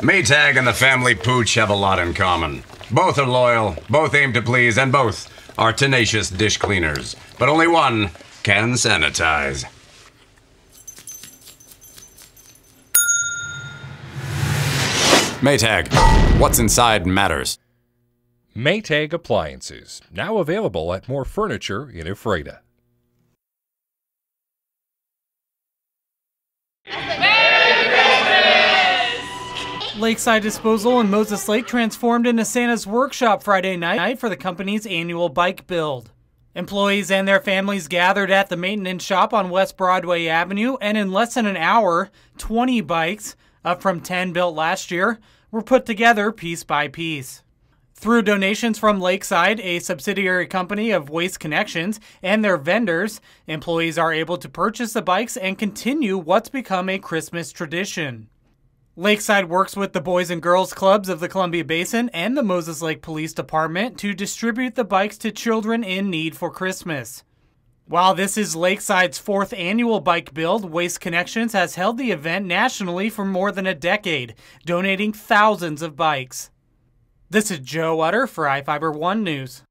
Maytag and the family Pooch have a lot in common. Both are loyal, both aim to please, and both are tenacious dish cleaners. But only one can sanitize. Maytag, what's inside matters. Maytag Appliances, now available at more furniture in Ephrata. Lakeside Disposal in Moses Lake transformed into Santa's workshop Friday night for the company's annual bike build. Employees and their families gathered at the maintenance shop on West Broadway Avenue, and in less than an hour, 20 bikes, up from 10 built last year, were put together piece by piece. Through donations from Lakeside, a subsidiary company of Waste Connections, and their vendors, employees are able to purchase the bikes and continue what's become a Christmas tradition. Lakeside works with the Boys and Girls Clubs of the Columbia Basin and the Moses Lake Police Department to distribute the bikes to children in need for Christmas. While this is Lakeside's fourth annual bike build, Waste Connections has held the event nationally for more than a decade, donating thousands of bikes. This is Joe Utter for iFiber One News.